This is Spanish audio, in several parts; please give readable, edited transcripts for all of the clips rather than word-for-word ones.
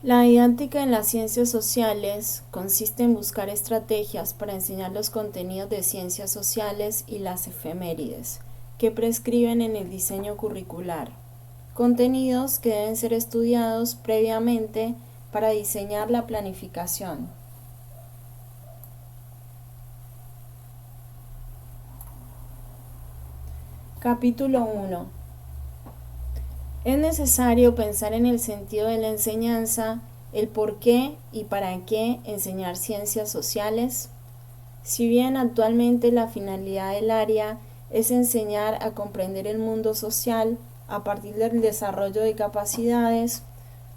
La didáctica en las ciencias sociales consiste en buscar estrategias para enseñar los contenidos de ciencias sociales y las efemérides, que prescriben en el diseño curricular, contenidos que deben ser estudiados previamente para diseñar la planificación. Capítulo 1. Es necesario pensar en el sentido de la enseñanza, el por qué y para qué enseñar ciencias sociales. Si bien actualmente la finalidad del área es enseñar a comprender el mundo social a partir del desarrollo de capacidades,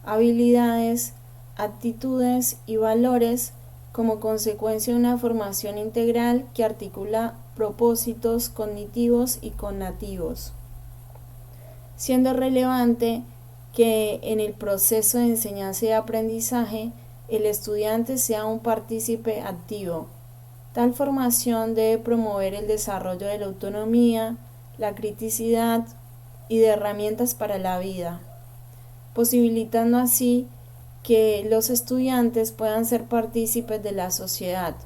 habilidades, actitudes y valores como consecuencia de una formación integral que articula propósitos cognitivos y connativos, siendo relevante que en el proceso de enseñanza y aprendizaje el estudiante sea un partícipe activo. Tal formación debe promover el desarrollo de la autonomía, la criticidad y de herramientas para la vida, posibilitando así que los estudiantes puedan ser partícipes de la sociedad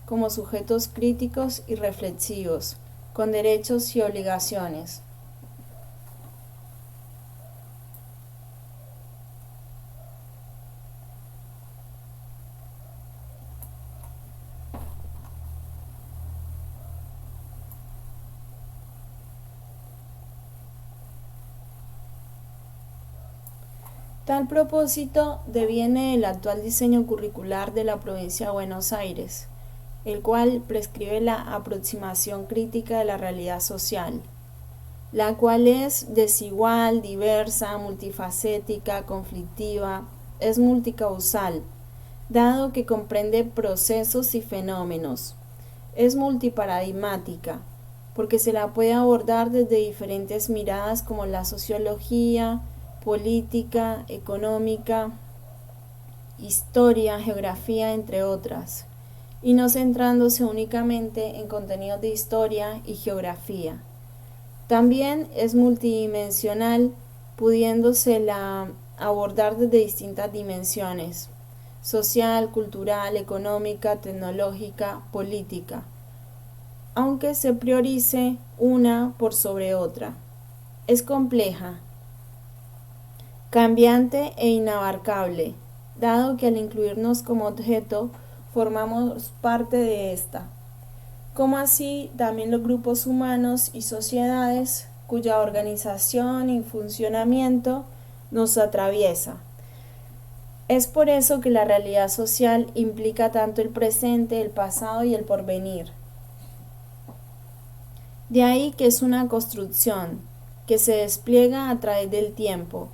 como sujetos críticos y reflexivos, con derechos y obligaciones. Tal propósito deviene del actual diseño curricular de la provincia de Buenos Aires, el cual prescribe la aproximación crítica de la realidad social, la cual es desigual, diversa, multifacética, conflictiva, es multicausal, dado que comprende procesos y fenómenos. Es multiparadigmática, porque se la puede abordar desde diferentes miradas como la sociología, política, económica, historia, geografía, entre otras, y no centrándose únicamente en contenidos de historia y geografía. También es multidimensional, pudiéndosela abordar desde distintas dimensiones: social, cultural, económica, tecnológica, política, aunque se priorice una por sobre otra. Es compleja, cambiante e inabarcable, dado que al incluirnos como objeto formamos parte de esta, como así también los grupos humanos y sociedades cuya organización y funcionamiento nos atraviesa. Es por eso que la realidad social implica tanto el presente, el pasado y el porvenir. De ahí que es una construcción que se despliega a través del tiempo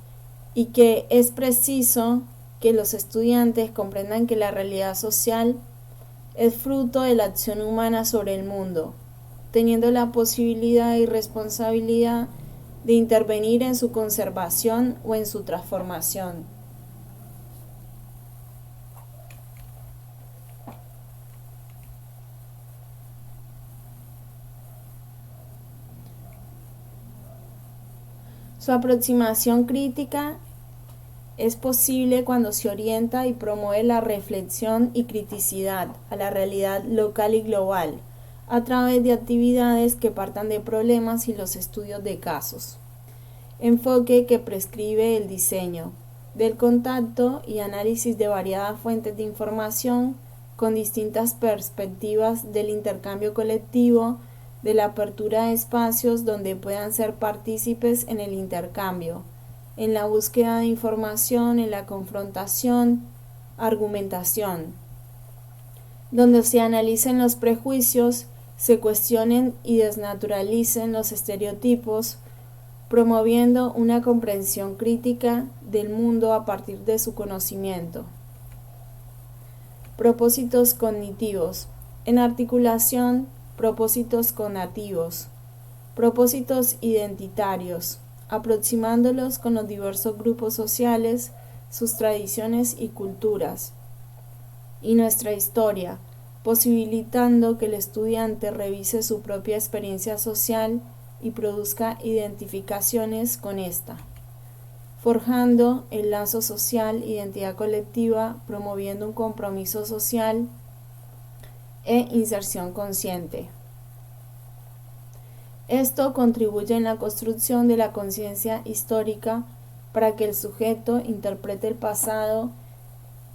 y que es preciso que los estudiantes comprendan que la realidad social es fruto de la acción humana sobre el mundo, teniendo la posibilidad y responsabilidad de intervenir en su conservación o en su transformación. Su aproximación crítica es posible cuando se orienta y promueve la reflexión y criticidad a la realidad local y global, a través de actividades que partan de problemas y los estudios de casos. Enfoque que prescribe el diseño, del contacto y análisis de variadas fuentes de información con distintas perspectivas del intercambio colectivo, de la apertura de espacios donde puedan ser partícipes en el intercambio, en la búsqueda de información, en la confrontación, argumentación, donde se analicen los prejuicios, se cuestionen y desnaturalicen los estereotipos, promoviendo una comprensión crítica del mundo a partir de su conocimiento. Propósitos cognitivos. En articulación, propósitos connativos. Propósitos identitarios, aproximándolos con los diversos grupos sociales, sus tradiciones y culturas, y nuestra historia, posibilitando que el estudiante revise su propia experiencia social y produzca identificaciones con esta. forjando el lazo social, identidad colectiva, promoviendo un compromiso social e inserción consciente. Esto contribuye en la construcción de la conciencia histórica para que el sujeto interprete el pasado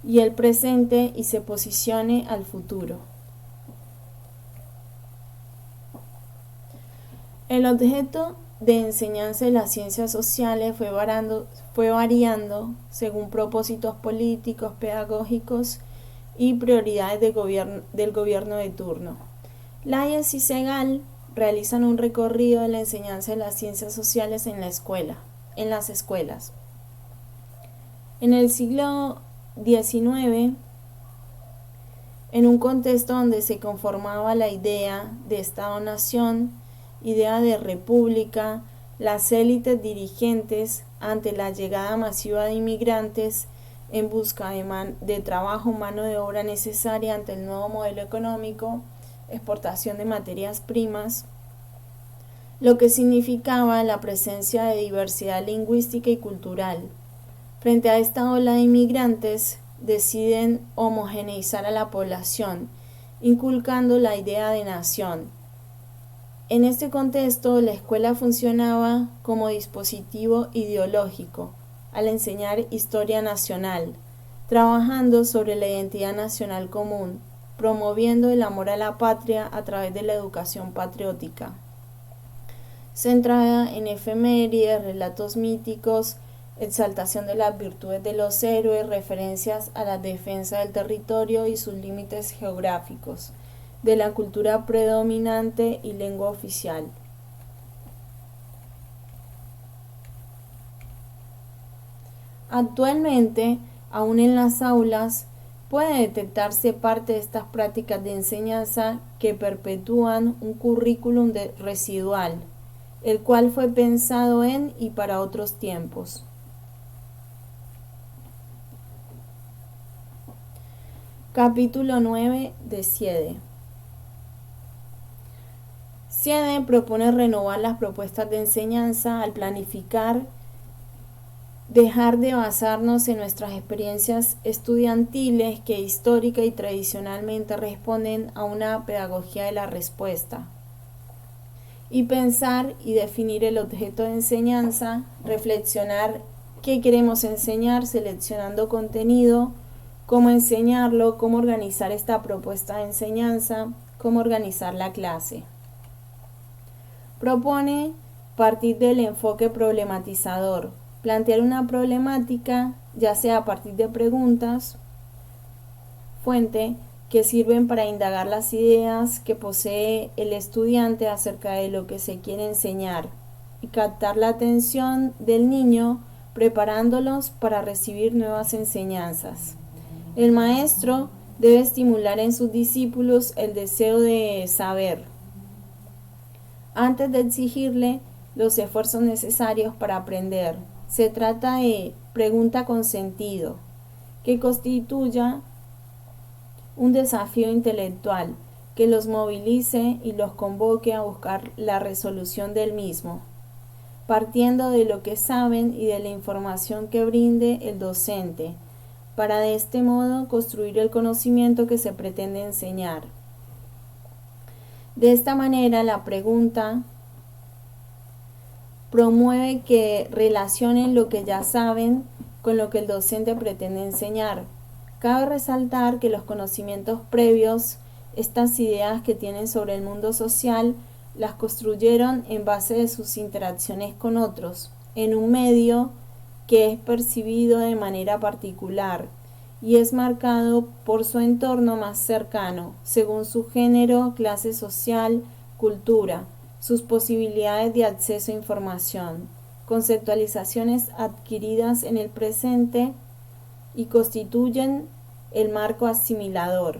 y el presente y se posicione al futuro. El objeto de enseñanza de las ciencias sociales fue variando según propósitos políticos, pedagógicos y prioridades del gobierno de turno. Layes y Segal realizan un recorrido de la enseñanza de las ciencias sociales en las escuelas. En el siglo XIX, en un contexto donde se conformaba la idea de Estado-nación, idea de república, las élites dirigentes, ante la llegada masiva de inmigrantes en busca de trabajo, mano de obra necesaria ante el nuevo modelo económico, exportación de materias primas, lo que significaba la presencia de diversidad lingüística y cultural. Frente a esta ola de inmigrantes, deciden homogeneizar a la población, inculcando la idea de nación. En este contexto, la escuela funcionaba como dispositivo ideológico al enseñar historia nacional, trabajando sobre la identidad nacional común, promoviendo el amor a la patria a través de la educación patriótica, centrada en efemérides, relatos míticos, exaltación de las virtudes de los héroes, referencias a la defensa del territorio y sus límites geográficos, de la cultura predominante y lengua oficial. Actualmente, aún en las aulas, puede detectarse parte de estas prácticas de enseñanza que perpetúan un currículum residual, el cual fue pensado en y para otros tiempos. Capítulo 9 de CIEDE. CIEDE propone renovar las propuestas de enseñanza al planificar, dejar de basarnos en nuestras experiencias estudiantiles que histórica y tradicionalmente responden a una pedagogía de la respuesta, y pensar y definir el objeto de enseñanza, reflexionar qué queremos enseñar, seleccionando contenido, cómo enseñarlo, cómo organizar esta propuesta de enseñanza, cómo organizar la clase. Propone partir del enfoque problematizador, plantear una problemática, ya sea a partir de preguntas, fuente, que sirven para indagar las ideas que posee el estudiante acerca de lo que se quiere enseñar y captar la atención del niño, preparándolos para recibir nuevas enseñanzas. El maestro debe estimular en sus discípulos el deseo de saber, antes de exigirle los esfuerzos necesarios para aprender. Se trata de pregunta con sentido, que constituya un desafío intelectual, que los movilice y los convoque a buscar la resolución del mismo, partiendo de lo que saben y de la información que brinde el docente, para de este modo construir el conocimiento que se pretende enseñar. De esta manera, la pregunta promueve que relacionen lo que ya saben con lo que el docente pretende enseñar. Cabe resaltar que los conocimientos previos, estas ideas que tienen sobre el mundo social, las construyeron en base de sus interacciones con otros, en un medio que es percibido de manera particular y es marcado por su entorno más cercano, según su género, clase social, cultura, sus posibilidades de acceso a información, conceptualizaciones adquiridas en el presente y constituyen el marco asimilador.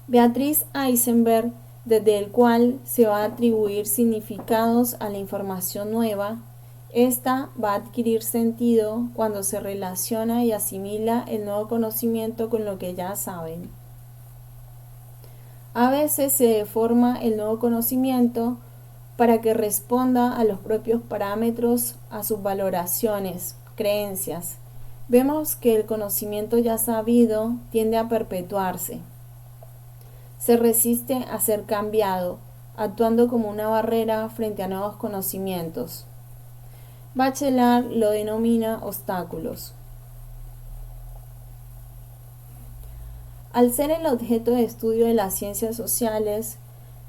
Beatriz Eisenberg, desde el cual se va a atribuir significados a la información nueva, esta va a adquirir sentido cuando se relaciona y asimila el nuevo conocimiento con lo que ya saben. A veces se deforma el nuevo conocimiento para que responda a los propios parámetros, a sus valoraciones, creencias. Vemos que el conocimiento ya sabido tiende a perpetuarse. Se resiste a ser cambiado, actuando como una barrera frente a nuevos conocimientos. Bachelard lo denomina obstáculos. Al ser el objeto de estudio de las ciencias sociales,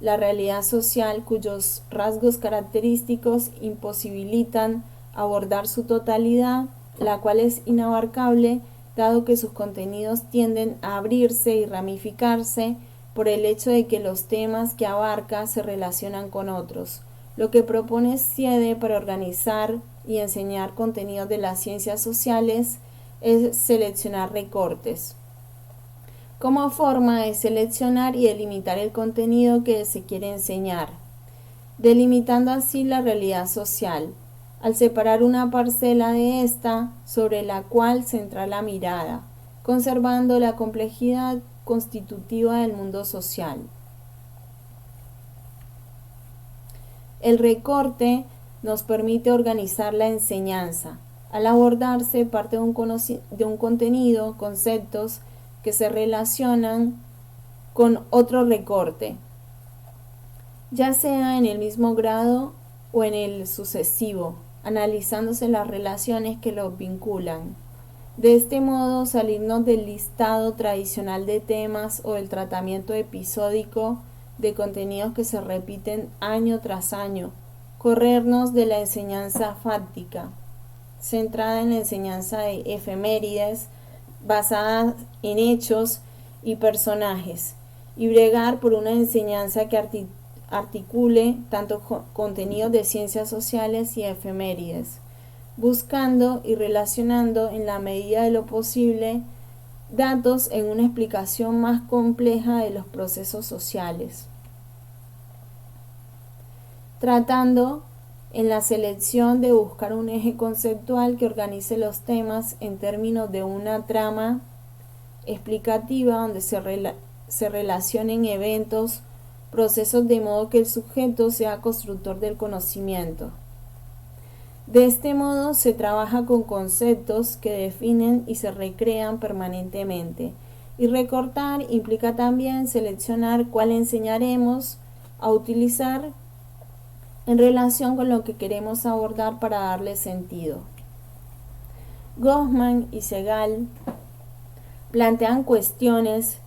la realidad social cuyos rasgos característicos imposibilitan abordar su totalidad, la cual es inabarcable, dado que sus contenidos tienden a abrirse y ramificarse por el hecho de que los temas que abarca se relacionan con otros. Lo que propone SCIEDE para organizar y enseñar contenidos de las ciencias sociales es seleccionar recortes, como forma de seleccionar y delimitar el contenido que se quiere enseñar, delimitando así la realidad social, al separar una parcela de esta sobre la cual centrar la mirada, conservando la complejidad constitutiva del mundo social. El recorte nos permite organizar la enseñanza, al abordarse parte de un contenido, conceptos que se relacionan con otro recorte, ya sea en el mismo grado o en el sucesivo, analizándose las relaciones que los vinculan. De este modo, salirnos del listado tradicional de temas o del tratamiento episódico de contenidos que se repiten año tras año, corrernos de la enseñanza fáctica, centrada en la enseñanza de efemérides, basada en hechos y personajes, y bregar por una enseñanza que articule tanto contenidos de ciencias sociales y efemérides, buscando y relacionando en la medida de lo posible datos en una explicación más compleja de los procesos sociales, tratando en la selección de buscar un eje conceptual que organice los temas en términos de una trama explicativa donde se relacionen eventos, procesos, de modo que el sujeto sea constructor del conocimiento. De este modo se trabaja con conceptos que definen y se recrean permanentemente, y recortar implica también seleccionar cuál enseñaremos a utilizar en relación con lo que queremos abordar para darle sentido. Goffman y Segal plantean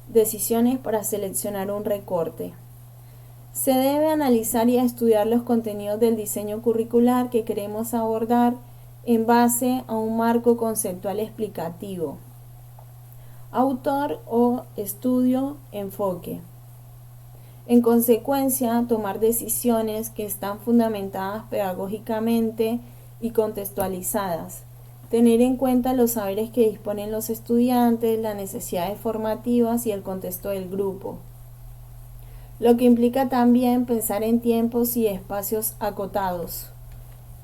decisiones para seleccionar un recorte. Se debe analizar y estudiar los contenidos del diseño curricular que queremos abordar en base a un marco conceptual explicativo. Autor o estudio, enfoque. En consecuencia, tomar decisiones que están fundamentadas pedagógicamente y contextualizadas. Tener en cuenta los saberes que disponen los estudiantes, las necesidades formativas y el contexto del grupo. Lo que implica también pensar en tiempos y espacios acotados,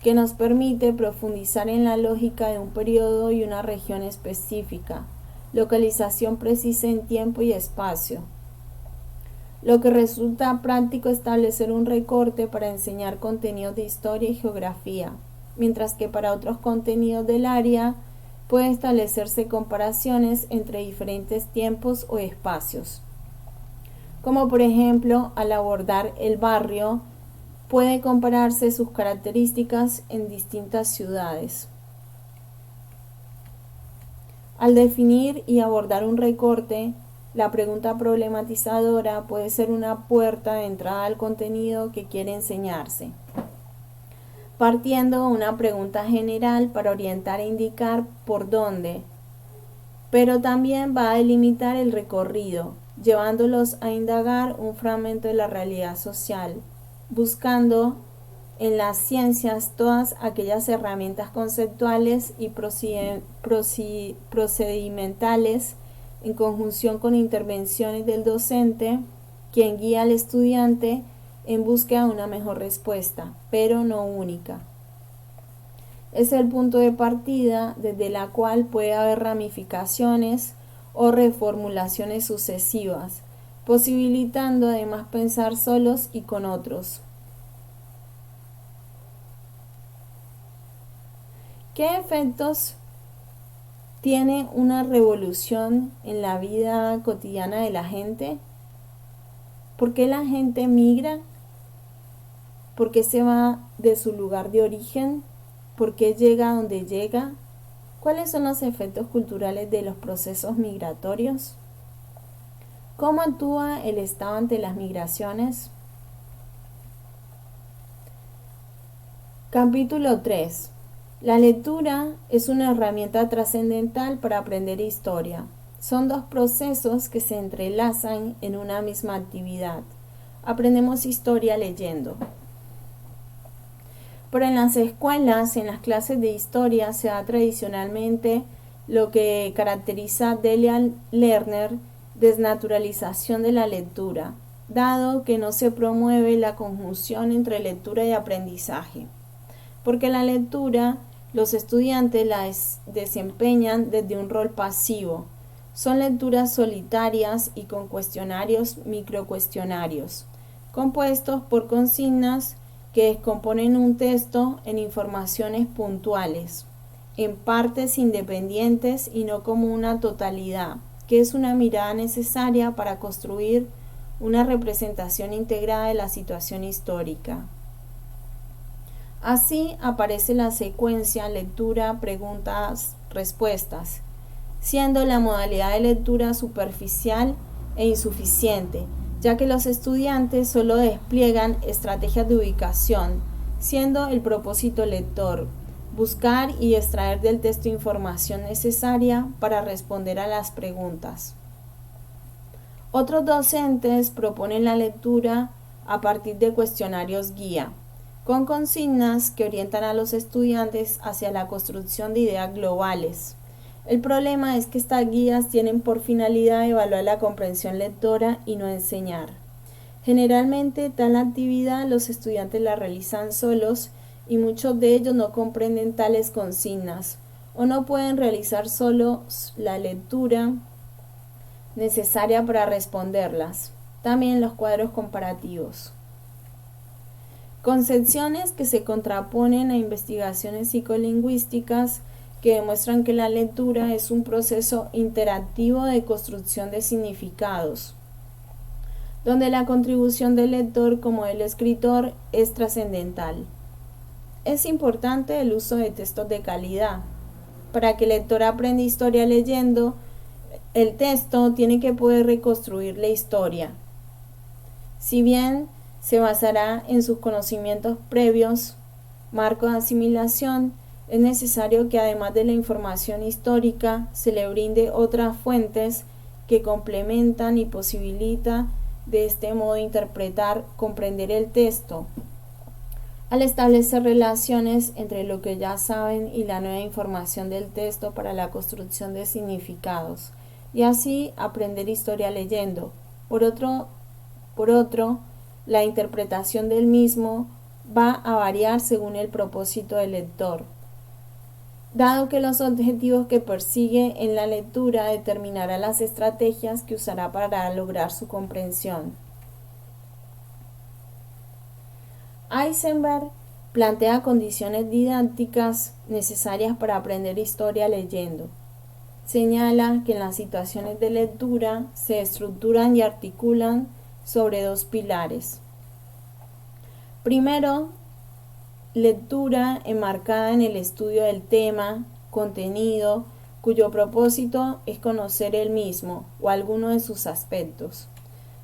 que nos permite profundizar en la lógica de un periodo y una región específica, localización precisa en tiempo y espacio. Lo que resulta práctico establecer un recorte para enseñar contenidos de historia y geografía, mientras que para otros contenidos del área puede establecerse comparaciones entre diferentes tiempos o espacios. Como por ejemplo, al abordar el barrio, puede compararse sus características en distintas ciudades. Al definir y abordar un recorte, la pregunta problematizadora puede ser una puerta de entrada al contenido que quiere enseñarse, partiendo de una pregunta general para orientar e indicar por dónde, pero también va a delimitar el recorrido, llevándolos a indagar un fragmento de la realidad social, buscando en las ciencias todas aquellas herramientas conceptuales y procedimentales en conjunción con intervenciones del docente, quien guía al estudiante en búsqueda de una mejor respuesta, pero no única. Es el punto de partida desde la cual puede haber ramificaciones o reformulaciones sucesivas, posibilitando además pensar solos y con otros. ¿Qué efectos tiene una revolución en la vida cotidiana de la gente? ¿Por qué la gente migra? ¿Por qué se va de su lugar de origen? ¿Por qué llega a donde llega? ¿Cuáles son los efectos culturales de los procesos migratorios? ¿Cómo actúa el Estado ante las migraciones? Capítulo 3. La lectura es una herramienta trascendental para aprender historia. Son dos procesos que se entrelazan en una misma actividad. Aprendemos historia leyendo. Pero en las escuelas, en las clases de historia, se da tradicionalmente lo que caracteriza a Delia Lerner, desnaturalización de la lectura, dado que no se promueve la conjunción entre lectura y aprendizaje. Porque la lectura, los estudiantes la desempeñan desde un rol pasivo. Son lecturas solitarias y con cuestionarios microcuestionarios, compuestos por consignas que descomponen un texto en informaciones puntuales, en partes independientes y no como una totalidad, que es una mirada necesaria para construir una representación integrada de la situación histórica. Así aparece la secuencia lectura, preguntas, respuestas, siendo la modalidad de lectura superficial e insuficiente, ya que los estudiantes solo despliegan estrategias de ubicación, siendo el propósito lector, buscar y extraer del texto información necesaria para responder a las preguntas. Otros docentes proponen la lectura a partir de cuestionarios guía, con consignas que orientan a los estudiantes hacia la construcción de ideas globales. El problema es que estas guías tienen por finalidad evaluar la comprensión lectora y no enseñar. Generalmente tal actividad los estudiantes la realizan solos y muchos de ellos no comprenden tales consignas o no pueden realizar solos la lectura necesaria para responderlas. También los cuadros comparativos. Concepciones que se contraponen a investigaciones psicolingüísticas que demuestran que la lectura es un proceso interactivo de construcción de significados, donde la contribución del lector como del escritor es trascendental. Es importante el uso de textos de calidad. Para que el lector aprenda historia leyendo, el texto tiene que poder reconstruir la historia. Si bien se basará en sus conocimientos previos, marco de asimilación, es necesario que además de la información histórica se le brinde otras fuentes que complementan y posibilitan de este modo interpretar, comprender el texto, al establecer relaciones entre lo que ya saben y la nueva información del texto para la construcción de significados, y así aprender historia leyendo. Por otro, la interpretación del mismo va a variar según el propósito del lector, dado que los objetivos que persigue en la lectura determinarán las estrategias que usará para lograr su comprensión. Eisenberg plantea condiciones didácticas necesarias para aprender historia leyendo. Señala que en las situaciones de lectura se estructuran y articulan sobre dos pilares. Primero, lectura enmarcada en el estudio del tema, contenido, cuyo propósito es conocer el mismo o alguno de sus aspectos.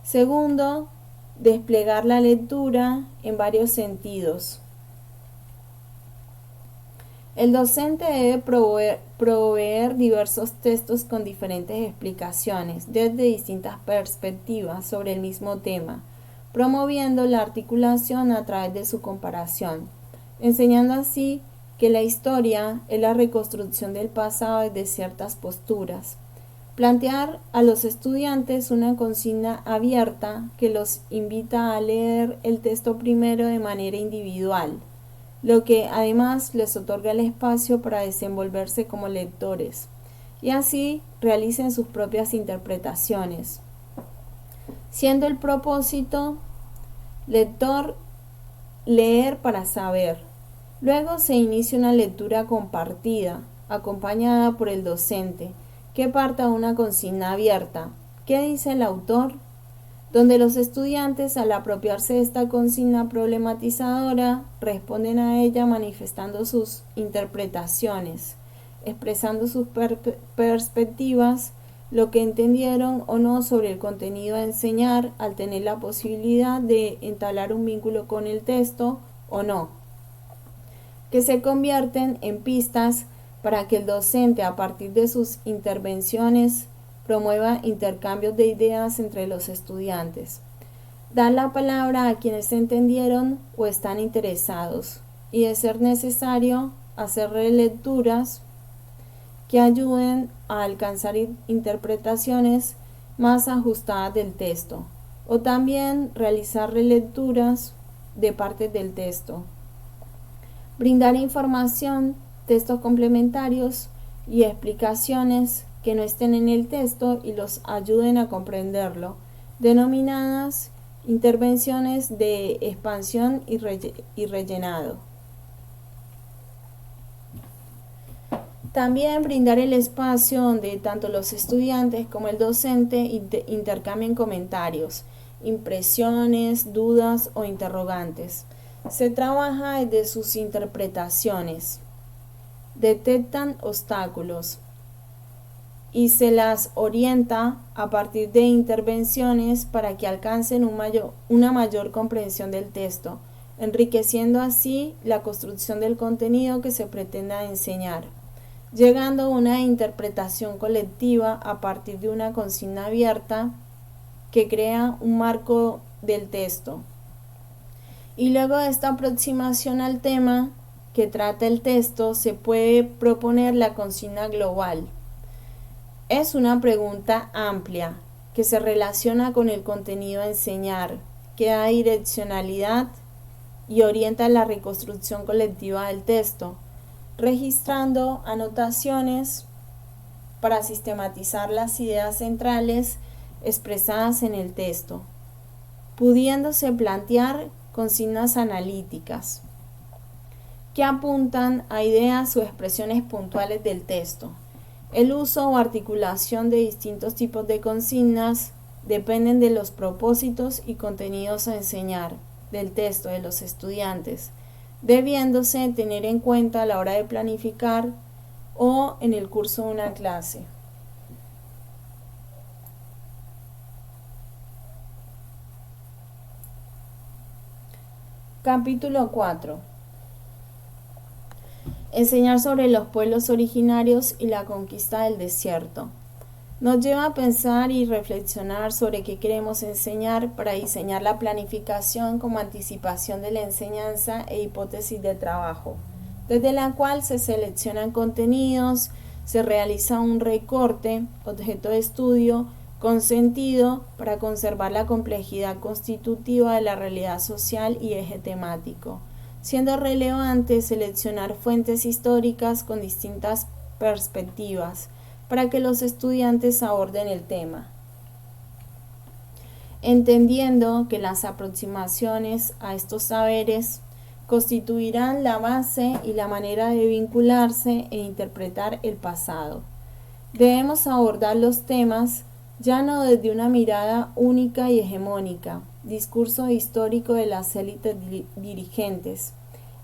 Segundo, desplegar la lectura en varios sentidos. El docente debe proveer diversos textos con diferentes explicaciones desde distintas perspectivas sobre el mismo tema, promoviendo la articulación a través de su comparación, enseñando así que la historia es la reconstrucción del pasado desde ciertas posturas. Plantear a los estudiantes una consigna abierta que los invita a leer el texto primero de manera individual, lo que además les otorga el espacio para desenvolverse como lectores y así realicen sus propias interpretaciones, siendo el propósito lector leer para saber. Luego se inicia una lectura compartida, acompañada por el docente, que parta de una consigna abierta. ¿Qué dice el autor? Donde los estudiantes, al apropiarse de esta consigna problematizadora, responden a ella manifestando sus interpretaciones, expresando sus perspectivas, lo que entendieron o no sobre el contenido a enseñar, al tener la posibilidad de entablar un vínculo con el texto o no, que se convierten en pistas para que el docente, a partir de sus intervenciones, promueva intercambios de ideas entre los estudiantes. Dar la palabra a quienes entendieron o están interesados y, de ser necesario, hacer relecturas que ayuden a alcanzar interpretaciones más ajustadas del texto, o también realizar relecturas de partes del texto. Brindar información, textos complementarios y explicaciones que no estén en el texto y los ayuden a comprenderlo, denominadas intervenciones de expansión y rellenado. También brindar el espacio donde tanto los estudiantes como el docente intercambien comentarios, impresiones, dudas o interrogantes. Se trabaja desde sus interpretaciones, detectan obstáculos y se las orienta a partir de intervenciones para que alcancen una mayor comprensión del texto, enriqueciendo así la construcción del contenido que se pretenda enseñar, llegando a una interpretación colectiva a partir de una consigna abierta que crea un marco del texto. Y luego de esta aproximación al tema que trata el texto, se puede proponer la consigna global. Es una pregunta amplia que se relaciona con el contenido a enseñar, que da direccionalidad y orienta la reconstrucción colectiva del texto, registrando anotaciones para sistematizar las ideas centrales expresadas en el texto, pudiéndose plantear consignas analíticas que apuntan a ideas o expresiones puntuales del texto. El uso o articulación de distintos tipos de consignas dependen de los propósitos y contenidos a enseñar del texto de los estudiantes, debiéndose tener en cuenta a la hora de planificar o en el curso de una clase. Capítulo 4. Enseñar sobre los pueblos originarios y la conquista del desierto. Nos lleva a pensar y reflexionar sobre qué queremos enseñar para diseñar la planificación como anticipación de la enseñanza e hipótesis de trabajo, desde la cual se seleccionan contenidos, se realiza un recorte, objeto de estudio, con sentido para conservar la complejidad constitutiva de la realidad social y eje temático, siendo relevante seleccionar fuentes históricas con distintas perspectivas para que los estudiantes aborden el tema, entendiendo que las aproximaciones a estos saberes constituirán la base y la manera de vincularse e interpretar el pasado. Debemos abordar los temas ya no desde una mirada única y hegemónica, discurso histórico de las élites dirigentes.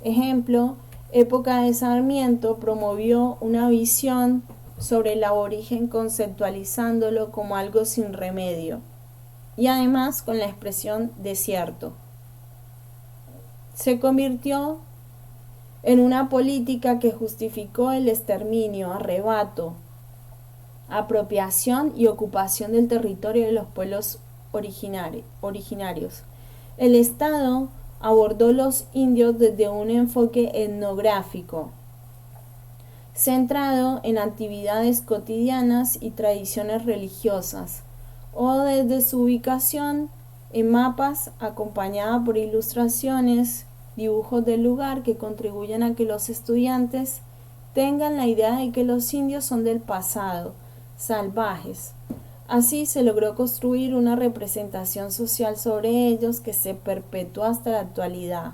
Ejemplo, época de Sarmiento promovió una visión sobre el aborigen conceptualizándolo como algo sin remedio, y además con la expresión desierto. Se convirtió en una política que justificó el exterminio, arrebato, apropiación y ocupación del territorio de los pueblos originarios. El Estado abordó los indios desde un enfoque etnográfico, centrado en actividades cotidianas y tradiciones religiosas, o desde su ubicación en mapas acompañada por ilustraciones, dibujos del lugar que contribuyen a que los estudiantes tengan la idea de que los indios son del pasado, salvajes. Así se logró construir una representación social sobre ellos que se perpetúa hasta la actualidad.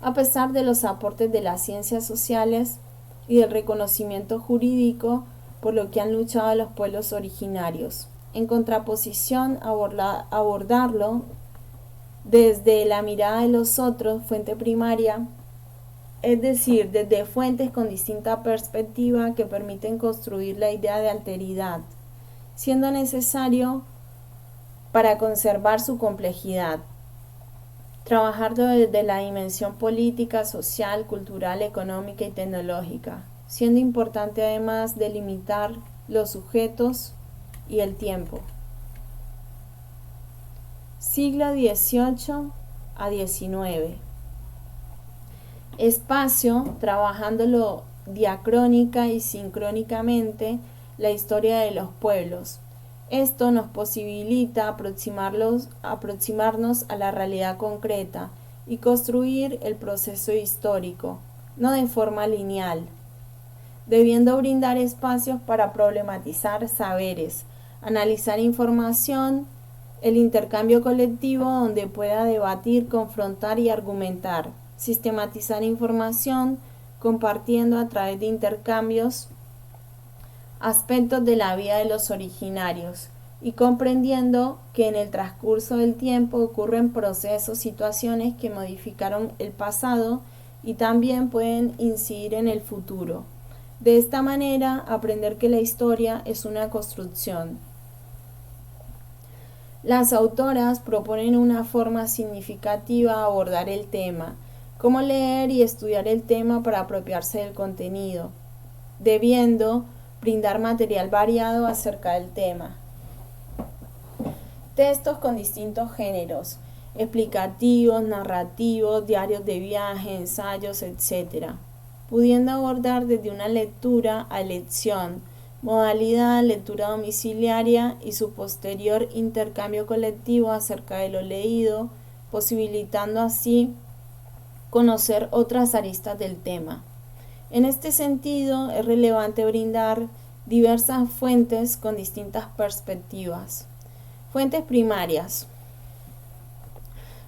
a pesar de los aportes de las ciencias sociales y del reconocimiento jurídico por lo que han luchado los pueblos originarios. En contraposición, abordarlo desde la mirada de los otros, fuente primaria, es decir, desde fuentes con distinta perspectiva que permiten construir la idea de alteridad, siendo necesario para conservar su complejidad. Trabajarlo desde la dimensión política, social, cultural, económica y tecnológica, siendo importante además delimitar los sujetos y el tiempo. Siglo XVIII a XIX. Espacio, trabajándolo diacrónica y sincrónicamente la historia de los pueblos. Esto nos posibilita aproximarnos a la realidad concreta y construir el proceso histórico, no de forma lineal, debiendo brindar espacios para problematizar saberes, analizar información, el intercambio colectivo donde pueda debatir, confrontar y argumentar, sistematizar información, compartiendo a través de intercambios aspectos de la vida de los originarios y comprendiendo que en el transcurso del tiempo ocurren procesos, situaciones que modificaron el pasado y también pueden incidir en el futuro. De esta manera, aprender que la historia es una construcción. Las autoras proponen una forma significativa de abordar el tema, cómo leer y estudiar el tema para apropiarse del contenido, debiendo brindar material variado acerca del tema. Textos con distintos géneros, explicativos, narrativos, diarios de viaje, ensayos, etc., pudiendo abordar desde una lectura a elección, modalidad, lectura domiciliaria y su posterior intercambio colectivo acerca de lo leído, posibilitando así conocer otras aristas del tema. En este sentido, es relevante brindar diversas fuentes con distintas perspectivas. Fuentes primarias: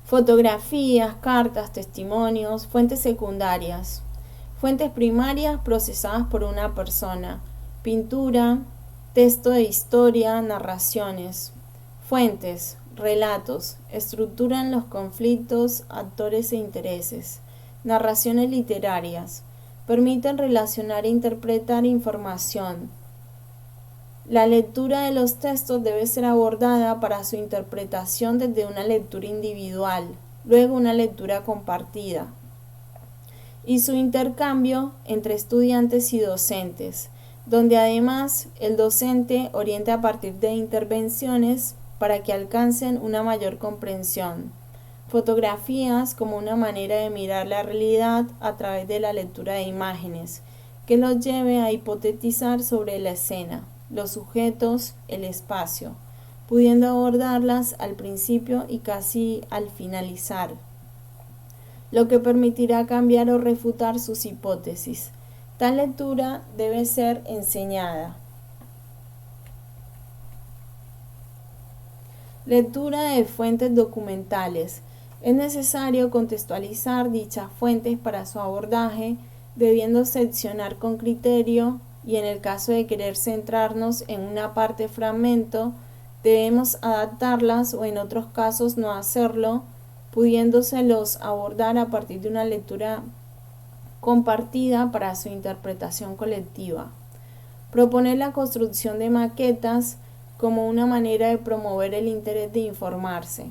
fotografías, cartas, testimonios. Fuentes secundarias: fuentes primarias procesadas por una persona, pintura, texto de historia, narraciones. Fuentes: relatos, estructuran los conflictos, actores e intereses. Narraciones literarias, permiten relacionar e interpretar información. La lectura de los textos debe ser abordada para su interpretación desde una lectura individual, luego una lectura compartida, y su intercambio entre estudiantes y docentes, donde además el docente orienta a partir de intervenciones para que alcancen una mayor comprensión. Fotografías como una manera de mirar la realidad a través de la lectura de imágenes, que los lleve a hipotetizar sobre la escena, los sujetos, el espacio, pudiendo abordarlas al principio y casi al finalizar, lo que permitirá cambiar o refutar sus hipótesis. Tal lectura debe ser enseñada. Lectura de fuentes documentales. Es necesario contextualizar dichas fuentes para su abordaje, debiendo seleccionar con criterio y en el caso de querer centrarnos en una parte fragmento, debemos adaptarlas o en otros casos no hacerlo, pudiéndoselos abordar a partir de una lectura compartida para su interpretación colectiva. Proponer la construcción de maquetas como una manera de promover el interés de informarse.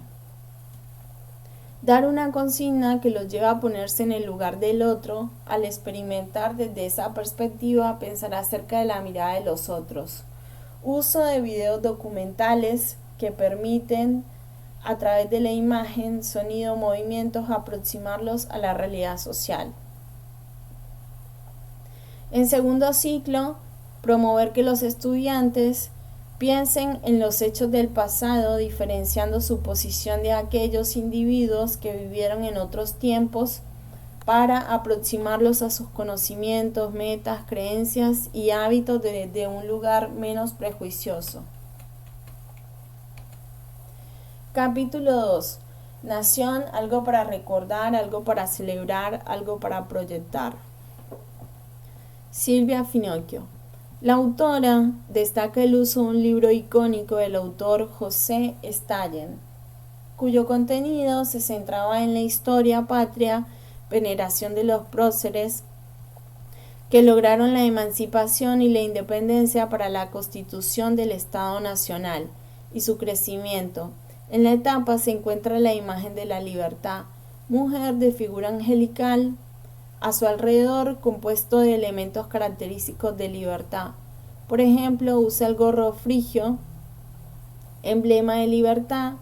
Dar una consigna que los lleva a ponerse en el lugar del otro, al experimentar desde esa perspectiva, pensar acerca de la mirada de los otros. Uso de videos documentales que permiten, a través de la imagen, sonido, movimientos, aproximarlos a la realidad social. En segundo ciclo, promover que los estudiantes piensen en los hechos del pasado, diferenciando su posición de aquellos individuos que vivieron en otros tiempos para aproximarlos a sus conocimientos, metas, creencias y hábitos desde un lugar menos prejuicioso. Capítulo 2. Nación, algo para recordar, algo para celebrar, algo para proyectar. Silvia Finocchio. La autora destaca el uso de un libro icónico del autor José Stalin, cuyo contenido se centraba en la historia patria, veneración de los próceres que lograron la emancipación y la independencia para la constitución del Estado Nacional y su crecimiento. En la etapa se encuentra la imagen de la libertad, mujer de figura angelical, a su alrededor compuesto de elementos característicos de libertad. Por ejemplo, usa el gorro frigio, emblema de libertad,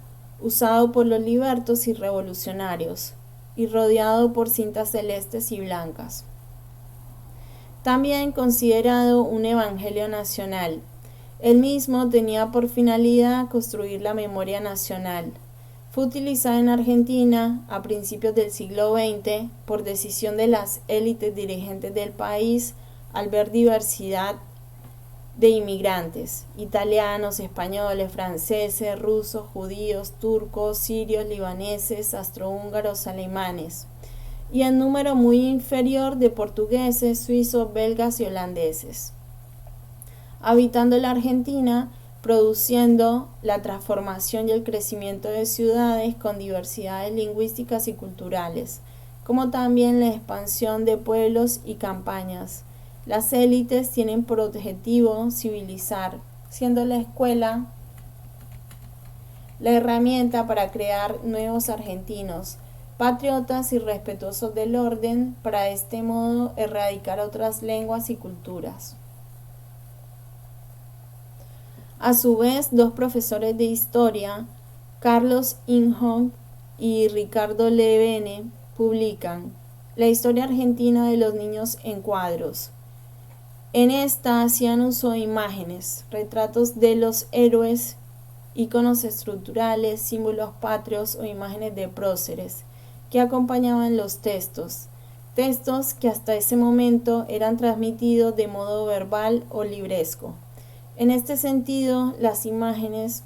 usado por los libertos y revolucionarios, y rodeado por cintas celestes y blancas. También considerado un evangelio nacional. El mismo tenía por finalidad construir la memoria nacional. Fue utilizada en Argentina a principios del siglo XX por decisión de las élites dirigentes del país al ver diversidad de inmigrantes, italianos, españoles, franceses, rusos, judíos, turcos, sirios, libaneses, astrohúngaros, alemanes, y en número muy inferior de portugueses, suizos, belgas y holandeses, habitando la Argentina, produciendo la transformación y el crecimiento de ciudades con diversidades lingüísticas y culturales, como también la expansión de pueblos y campañas. Las élites tienen por objetivo civilizar, siendo la escuela la herramienta para crear nuevos argentinos, patriotas y respetuosos del orden, para de este modo erradicar otras lenguas y culturas. A su vez, dos profesores de historia, Carlos Inhofe y Ricardo Levene, publican La historia argentina de los niños en cuadros. En esta hacían uso de imágenes, retratos de los héroes, íconos estructurales, símbolos patrios o imágenes de próceres, que acompañaban los textos que hasta ese momento eran transmitidos de modo verbal o libresco. En este sentido, las imágenes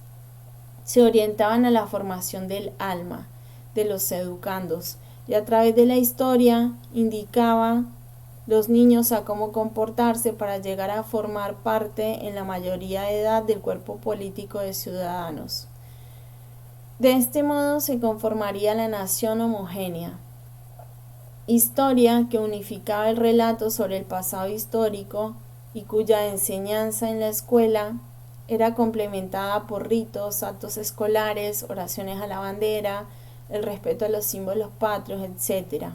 se orientaban a la formación del alma de los educandos y a través de la historia indicaba los niños a cómo comportarse para llegar a formar parte en la mayoría de edad del cuerpo político de ciudadanos. De este modo se conformaría la nación homogénea. Historia que unificaba el relato sobre el pasado histórico y cuya enseñanza en la escuela era complementada por ritos, actos escolares, oraciones a la bandera, el respeto a los símbolos patrios, etc.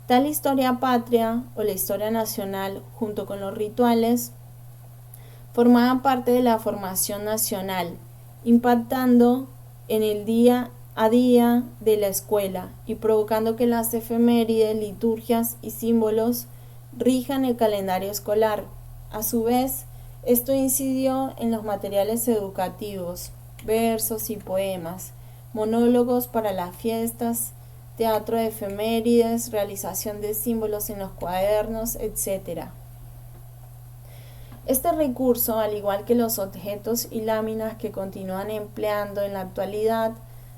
Tal historia patria o la historia nacional, junto con los rituales, formaban parte de la formación nacional, impactando en el día a día de la escuela y provocando que las efemérides, liturgias y símbolos rijan el calendario escolar. A su vez, esto incidió en los materiales educativos, versos y poemas, monólogos para las fiestas, teatro de efemérides, realización de símbolos en los cuadernos, etc. Este recurso, al igual que los objetos y láminas que continúan empleando en la actualidad,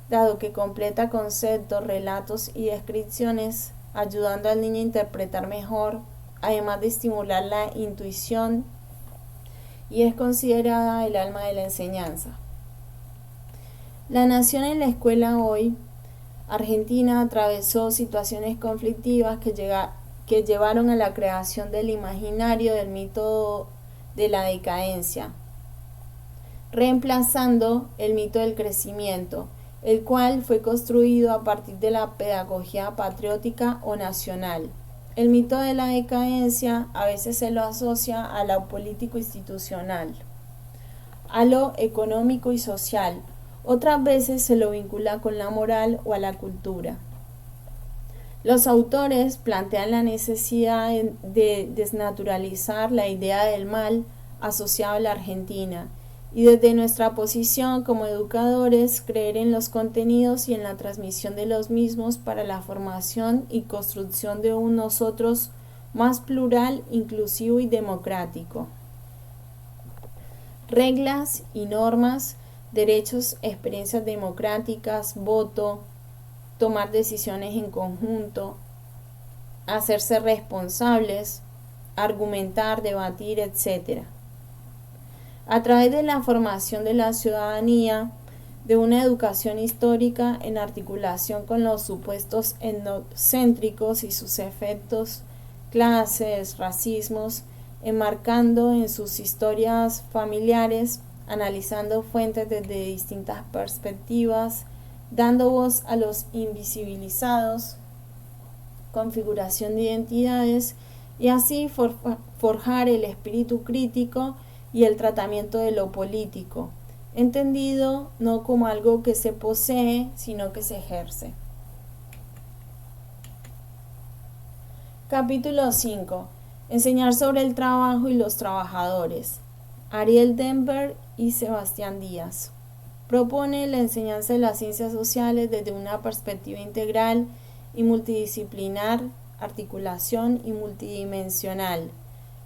dado que completa conceptos, relatos y descripciones, ayudando al niño a interpretar mejor, además de estimular la intuición, y es considerada el alma de la enseñanza. La nación en la escuela hoy, Argentina, atravesó situaciones conflictivas que llevaron a la creación del imaginario del mito de la decadencia, reemplazando el mito del crecimiento, el cual fue construido a partir de la pedagogía patriótica o nacional. El mito de la decadencia a veces se lo asocia a lo político institucional, a lo económico y social, otras veces se lo vincula con la moral o a la cultura. Los autores plantean la necesidad de desnaturalizar la idea del mal asociado a la Argentina y desde nuestra posición como educadores creer en los contenidos y en la transmisión de los mismos para la formación y construcción de un nosotros más plural, inclusivo y democrático. Reglas y normas, derechos, experiencias democráticas, voto, tomar decisiones en conjunto, hacerse responsables, argumentar, debatir, etc. A través de la formación de la ciudadanía, de una educación histórica en articulación con los supuestos etnocéntricos y sus efectos, clases, racismos, enmarcando en sus historias familiares, analizando fuentes desde distintas perspectivas, dando voz a los invisibilizados, configuración de identidades y así forjar el espíritu crítico y el tratamiento de lo político, entendido no como algo que se posee, sino que se ejerce. Capítulo 5. Enseñar sobre el trabajo y los trabajadores. Ariel Denver y Sebastián Díaz. Propone la enseñanza de las ciencias sociales desde una perspectiva integral y multidisciplinar, articulación y multidimensional.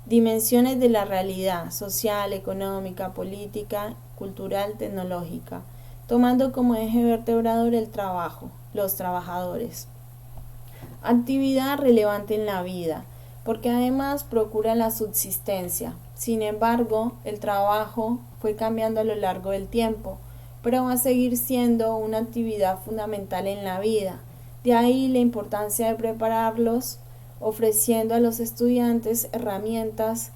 Dimensiones de la realidad social, económica, política, cultural, tecnológica, tomando como eje vertebrador el trabajo, los trabajadores. Actividad relevante en la vida, porque además procura la subsistencia. Sin embargo, el trabajo fue cambiando a lo largo del tiempo, pero va a seguir siendo una actividad fundamental en la vida. De ahí la importancia de prepararlos, ofreciendo a los estudiantes herramientas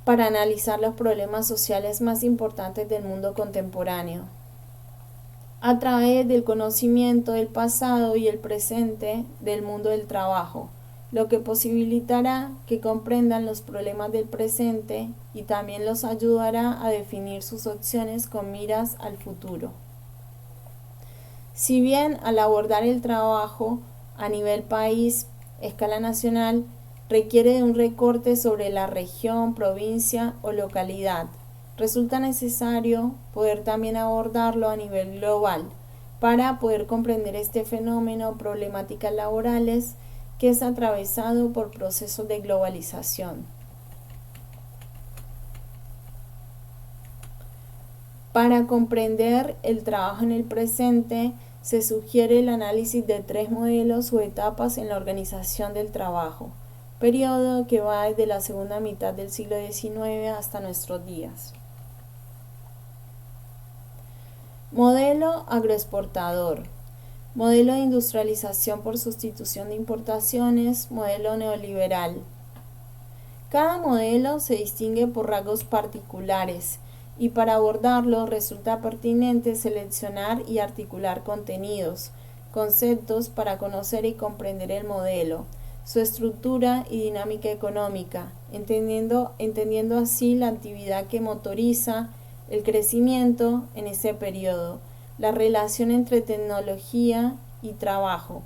para analizar los problemas sociales más importantes del mundo contemporáneo, a través del conocimiento del pasado y el presente del mundo del trabajo, lo que posibilitará que comprendan los problemas del presente y también los ayudará a definir sus opciones con miras al futuro. Si bien al abordar el trabajo a nivel país, escala nacional, requiere de un recorte sobre la región, provincia o localidad, resulta necesario poder también abordarlo a nivel global para poder comprender este fenómeno o problemáticas laborales que es atravesado por procesos de globalización. Para comprender el trabajo en el presente, se sugiere el análisis de 3 modelos o etapas en la organización del trabajo, periodo que va desde la segunda mitad del siglo XIX hasta nuestros días. Modelo agroexportador. Modelo de industrialización por sustitución de importaciones, modelo neoliberal. Cada modelo se distingue por rasgos particulares y para abordarlo resulta pertinente seleccionar y articular contenidos, conceptos para conocer y comprender el modelo, su estructura y dinámica económica, entendiendo así la actividad que motoriza el crecimiento en ese periodo, la relación entre tecnología y trabajo,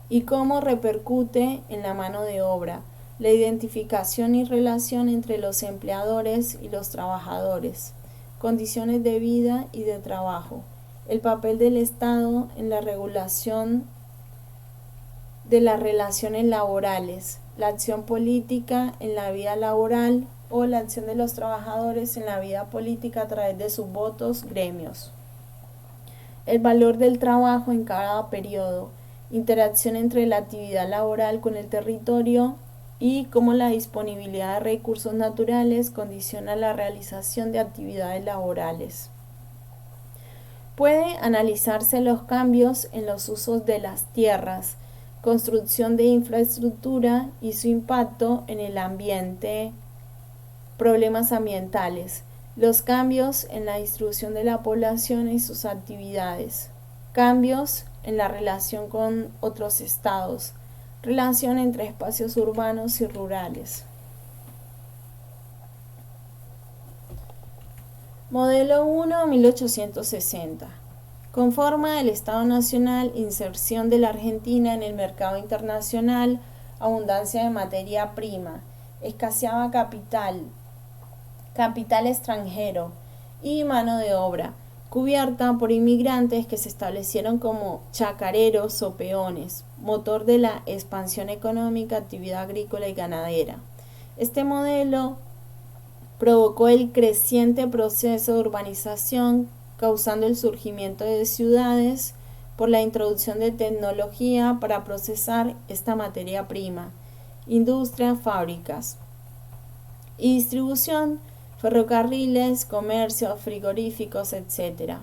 y cómo repercute en la mano de obra, la identificación y relación entre los empleadores y los trabajadores, condiciones de vida y de trabajo, el papel del Estado en la regulación de las relaciones laborales, la acción política en la vida laboral o la acción de los trabajadores en la vida política a través de sus votos, gremios. El valor del trabajo en cada periodo, interacción entre la actividad laboral con el territorio y cómo la disponibilidad de recursos naturales condiciona la realización de actividades laborales. Puede analizarse los cambios en los usos de las tierras, construcción de infraestructura y su impacto en el ambiente, problemas ambientales, los cambios en la distribución de la población y sus actividades, cambios en la relación con otros estados, relación entre espacios urbanos y rurales. Modelo 1, 1860. Conforma el Estado Nacional, inserción de la Argentina en el mercado internacional, abundancia de materia prima, escaseaba capital extranjero y mano de obra, cubierta por inmigrantes que se establecieron como chacareros o peones, motor de la expansión económica, actividad agrícola y ganadera. Este modelo provocó el creciente proceso de urbanización, causando el surgimiento de ciudades por la introducción de tecnología para procesar esta materia prima, industria, fábricas y distribución, ferrocarriles, comercio, frigoríficos, etc.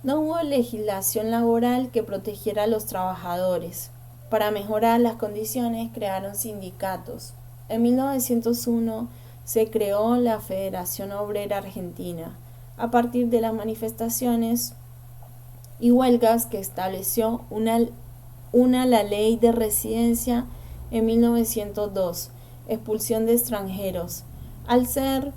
No hubo legislación laboral que protegiera a los trabajadores. Para mejorar las condiciones crearon sindicatos. En 1901 se creó la Federación Obrera Argentina, a partir de las manifestaciones y huelgas que estableció la ley de residencia en 1902, expulsión de extranjeros. Al ser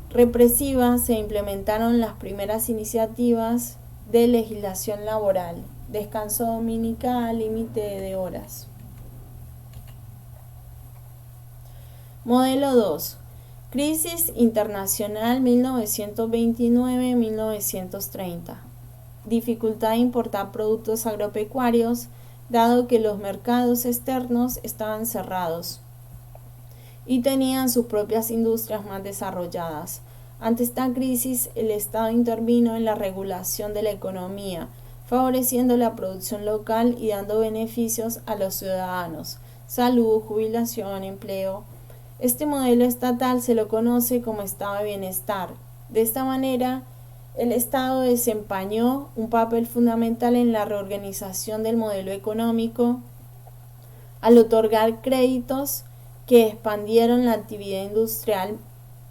represiva, se implementaron las primeras iniciativas de legislación laboral, descanso dominical, límite de horas. Modelo 2. Crisis internacional 1929-1930. Dificultad de importar productos agropecuarios, dado que los mercados externos estaban cerrados y tenían sus propias industrias más desarrolladas. Ante esta crisis, el Estado intervino en la regulación de la economía, favoreciendo la producción local y dando beneficios a los ciudadanos, salud, jubilación, empleo. Este modelo estatal se lo conoce como estado de bienestar. De esta manera, el Estado desempeñó un papel fundamental en la reorganización del modelo económico al otorgar créditos que expandieron la actividad industrial,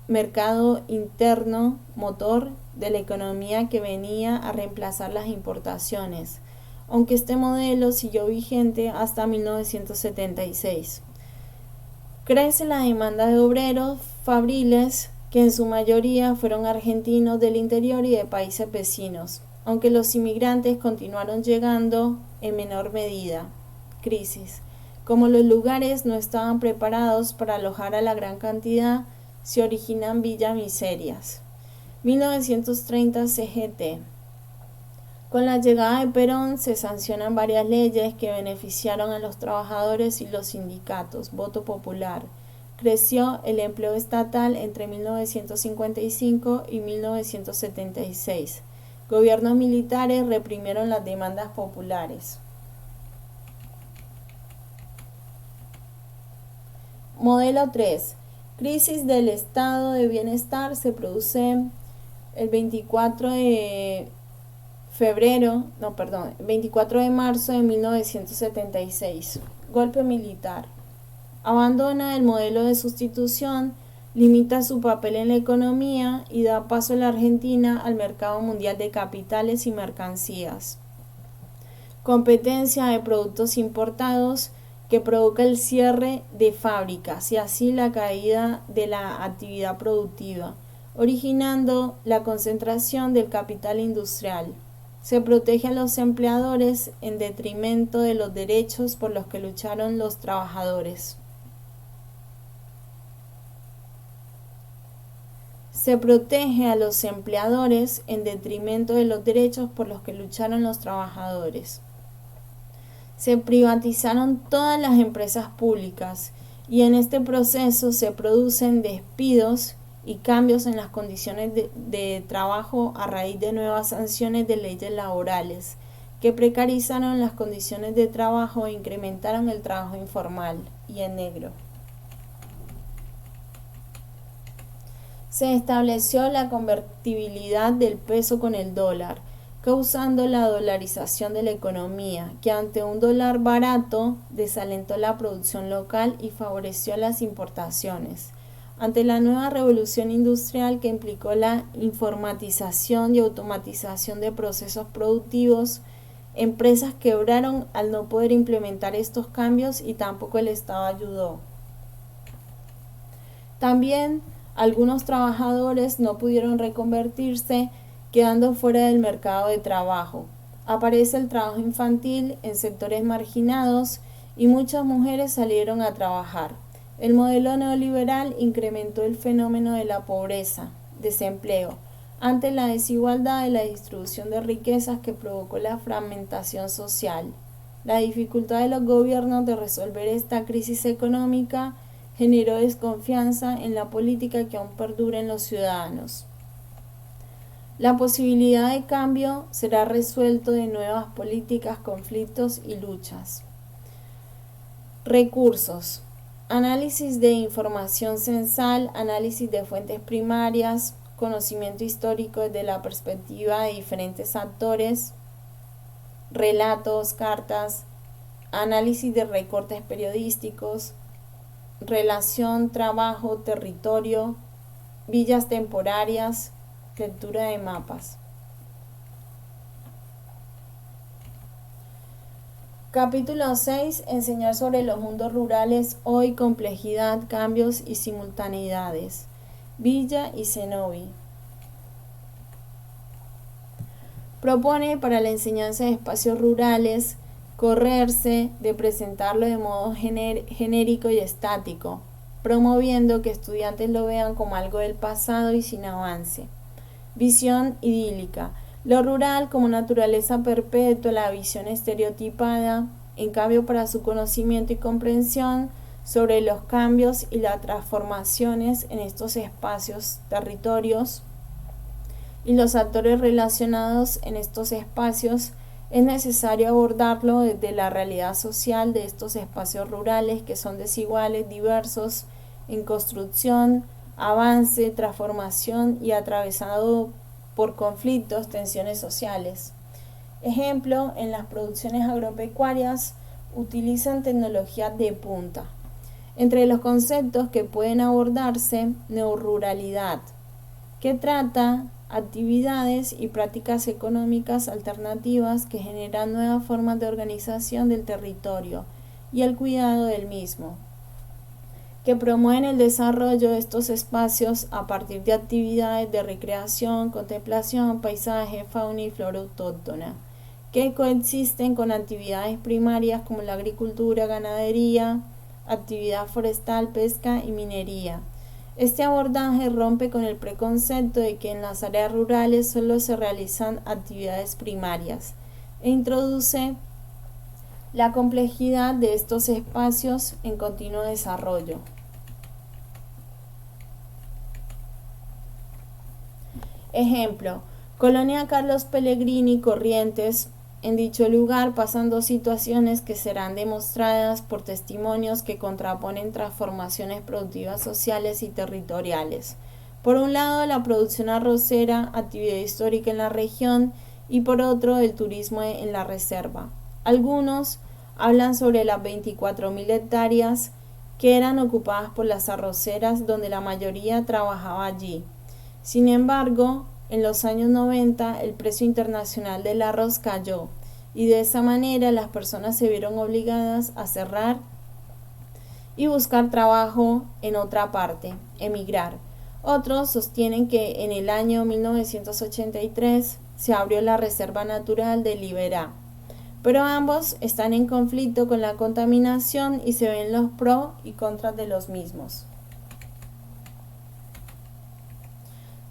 mercado interno, motor de la economía que venía a reemplazar las importaciones, aunque este modelo siguió vigente hasta 1976. Crece la demanda de obreros fabriles, que en su mayoría fueron argentinos del interior y de países vecinos, aunque los inmigrantes continuaron llegando en menor medida. Crisis. Como los lugares no estaban preparados para alojar a la gran cantidad, se originan villas miserias. 1930 CGT. Con la llegada de Perón se sancionan varias leyes que beneficiaron a los trabajadores y los sindicatos. Voto popular. Creció el empleo estatal entre 1955 y 1976. Gobiernos militares reprimieron las demandas populares. Modelo 3. Crisis del estado de bienestar se produce el 24 de marzo de 1976. Golpe militar. Abandona el modelo de sustitución, limita su papel en la economía y da paso a la Argentina al mercado mundial de capitales y mercancías. Competencia de productos importados que provoca el cierre de fábricas y así la caída de la actividad productiva, originando la concentración del capital industrial. Se protege a los empleadores en detrimento de los derechos por los que lucharon los trabajadores. Se protege a los empleadores en detrimento de los derechos por los que lucharon los trabajadores. Se privatizaron todas las empresas públicas y en este proceso se producen despidos y cambios en las condiciones de trabajo a raíz de nuevas sanciones de leyes laborales que precarizaron las condiciones de trabajo e incrementaron el trabajo informal y en negro. Se estableció la convertibilidad del peso con el dólar, causando la dolarización de la economía, que ante un dólar barato desalentó la producción local y favoreció las importaciones. Ante la nueva revolución industrial que implicó la informatización y automatización de procesos productivos, empresas quebraron al no poder implementar estos cambios y tampoco el Estado ayudó. También algunos trabajadores no pudieron reconvertirse, quedando fuera del mercado de trabajo. Aparece el trabajo infantil en sectores marginados y muchas mujeres salieron a trabajar. El modelo neoliberal incrementó el fenómeno de la pobreza, desempleo, ante la desigualdad de la distribución de riquezas que provocó la fragmentación social. La dificultad de los gobiernos de resolver esta crisis económica generó desconfianza en la política que aún perdura en los ciudadanos. La posibilidad de cambio será resuelto de nuevas políticas, conflictos y luchas. Recursos. Análisis de información censal, análisis de fuentes primarias, conocimiento histórico desde la perspectiva de diferentes actores, relatos, cartas, análisis de recortes periodísticos, relación, trabajo, territorio, villas temporarias, lectura de mapas. Capítulo 6. Enseñar sobre los mundos rurales hoy, complejidad, cambios y simultaneidades. Villa y Cenobi. Propone para la enseñanza de espacios rurales correrse de presentarlo de modo genérico y estático, promoviendo que estudiantes lo vean como algo del pasado y sin avance. Visión idílica. Lo rural como naturaleza perpetua, la visión estereotipada, en cambio para su conocimiento y comprensión sobre los cambios y las transformaciones en estos espacios, territorios y los actores relacionados en estos espacios, es necesario abordarlo desde la realidad social de estos espacios rurales que son desiguales, diversos, en construcción, avance, transformación y atravesado por conflictos, tensiones sociales. Ejemplo, en las producciones agropecuarias utilizan tecnología de punta. Entre los conceptos que pueden abordarse, neoruralidad, que trata actividades y prácticas económicas alternativas que generan nuevas formas de organización del territorio y el cuidado del mismo, que promueven el desarrollo de estos espacios a partir de actividades de recreación, contemplación, paisaje, fauna y flora autóctona, que coexisten con actividades primarias como la agricultura, ganadería, actividad forestal, pesca y minería. Este abordaje rompe con el preconcepto de que en las áreas rurales solo se realizan actividades primarias e introduce la complejidad de estos espacios en continuo desarrollo. Ejemplo, Colonia Carlos Pellegrini, Corrientes. En dicho lugar pasan dos situaciones que serán demostradas por testimonios que contraponen transformaciones productivas sociales y territoriales. Por un lado, la producción arrocera, actividad histórica en la región, y por otro, el turismo en la reserva. Algunos hablan sobre las 24.000 hectáreas que eran ocupadas por las arroceras, donde la mayoría trabajaba allí. Sin embargo, en los años 90 el precio internacional del arroz cayó y de esa manera las personas se vieron obligadas a cerrar y buscar trabajo en otra parte, emigrar. Otros sostienen que en el año 1983 se abrió la Reserva Natural de Liberá, pero ambos están en conflicto con la contaminación y se ven los pros y contras de los mismos.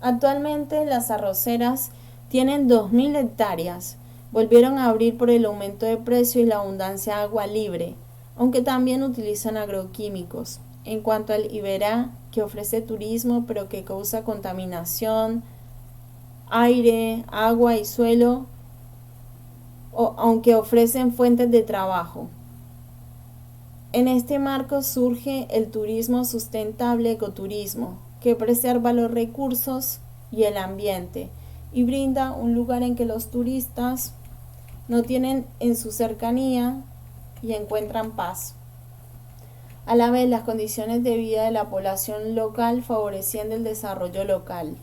Actualmente las arroceras tienen 2.000 hectáreas, volvieron a abrir por el aumento de precio y la abundancia de agua libre, aunque también utilizan agroquímicos. En cuanto al Iberá, que ofrece turismo pero que causa contaminación, aire, agua y suelo, aunque ofrecen fuentes de trabajo. En este marco surge el turismo sustentable, ecoturismo, que preserva los recursos y el ambiente y brinda un lugar en que los turistas no tienen en su cercanía y encuentran paz. A la vez, las condiciones de vida de la población local favoreciendo el desarrollo local.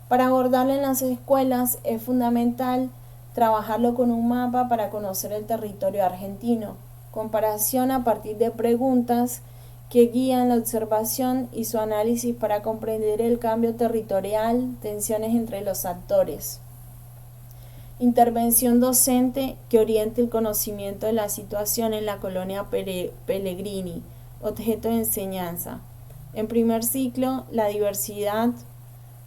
Para abordarlo en las escuelas es fundamental trabajarlo con un mapa para conocer el territorio argentino, comparación a partir de preguntas que guían la observación y su análisis para comprender el cambio territorial, tensiones entre los actores. Intervención docente que oriente el conocimiento de la situación en la colonia Pellegrini, objeto de enseñanza. En primer ciclo, la diversidad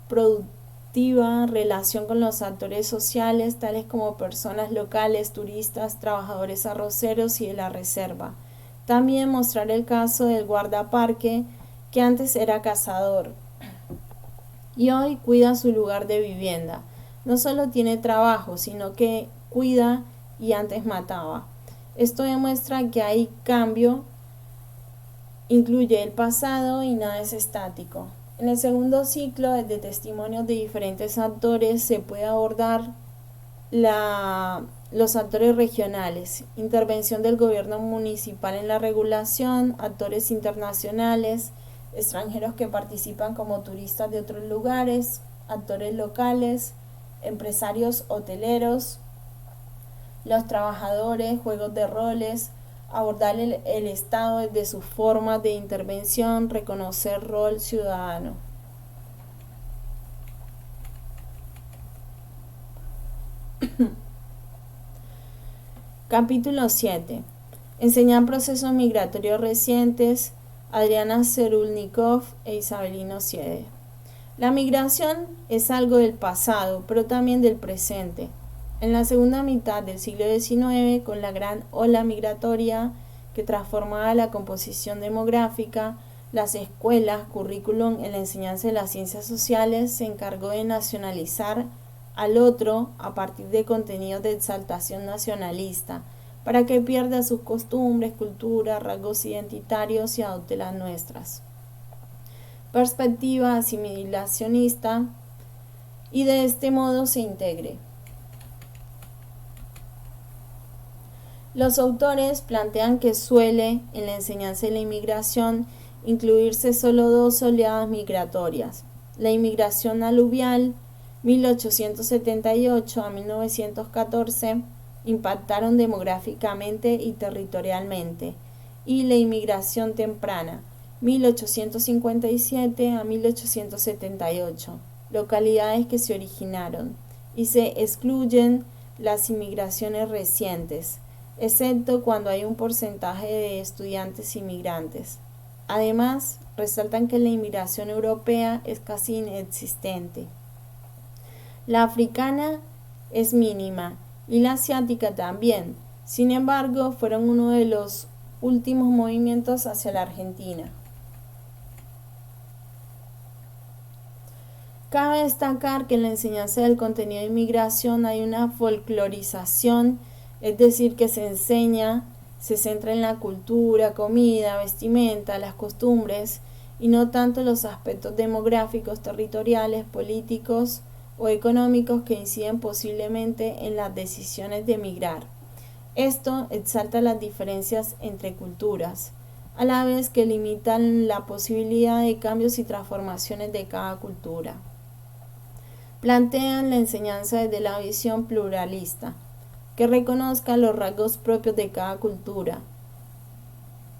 productiva, relación con los actores sociales, tales como personas locales, turistas, trabajadores arroceros y de la reserva. También mostrar el caso del guardaparque, que antes era cazador, y hoy cuida su lugar de vivienda. No solo tiene trabajo, sino que cuida y antes mataba. Esto demuestra que hay cambio, incluye el pasado y nada es estático. En el segundo ciclo de testimonios de diferentes actores se puede abordar los actores regionales, intervención del gobierno municipal en la regulación, actores internacionales, extranjeros que participan como turistas de otros lugares, actores locales, empresarios hoteleros, los trabajadores, juegos de roles, abordar el Estado desde sus formas de intervención, reconocer rol ciudadano. Capítulo 7. Enseñar procesos migratorios recientes, Adriana Cerulnikov e Isabelino Siede. La migración es algo del pasado, pero también del presente. En la segunda mitad del siglo XIX, con la gran ola migratoria que transformaba la composición demográfica, las escuelas, currículum en la enseñanza de las ciencias sociales, se encargó de nacionalizar al otro a partir de contenidos de exaltación nacionalista, para que pierda sus costumbres, culturas, rasgos identitarios y adopte las nuestras. Perspectiva asimilacionista, y de este modo se integre. Los autores plantean que suele, en la enseñanza de la inmigración, incluirse solo dos oleadas migratorias: la inmigración aluvial, 1878 a 1914, impactaron demográficamente y territorialmente, y la inmigración temprana, 1857 a 1878, localidades que se originaron, y se excluyen las inmigraciones recientes, excepto cuando hay un porcentaje de estudiantes inmigrantes. Además, resaltan que la inmigración europea es casi inexistente. La africana es mínima y la asiática también. Sin embargo, fueron uno de los últimos movimientos hacia la Argentina. Cabe destacar que en la enseñanza del contenido de inmigración hay una folclorización, es decir, que se centra en la cultura, comida, vestimenta, las costumbres, y no tanto los aspectos demográficos, territoriales, políticos o económicos que inciden posiblemente en las decisiones de emigrar. Esto exalta las diferencias entre culturas, a la vez que limitan la posibilidad de cambios y transformaciones de cada cultura. Plantean la enseñanza desde la visión pluralista, que reconozca los rasgos propios de cada cultura,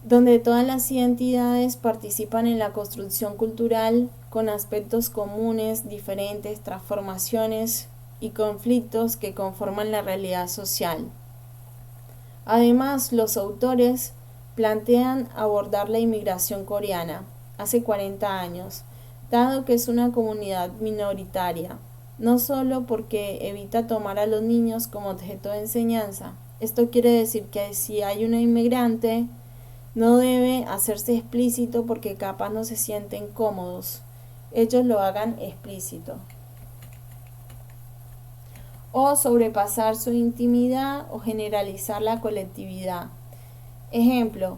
donde todas las identidades participan en la construcción cultural con aspectos comunes, diferentes, transformaciones y conflictos que conforman la realidad social. Además, los autores plantean abordar la inmigración coreana hace 40 años, dado que es una comunidad minoritaria, no solo porque evita tomar a los niños como objeto de enseñanza. Esto quiere decir que si hay una inmigrante, no debe hacerse explícito porque capaz no se sienten cómodos. Ellos lo hagan explícito. O sobrepasar su intimidad o generalizar la colectividad. Ejemplo,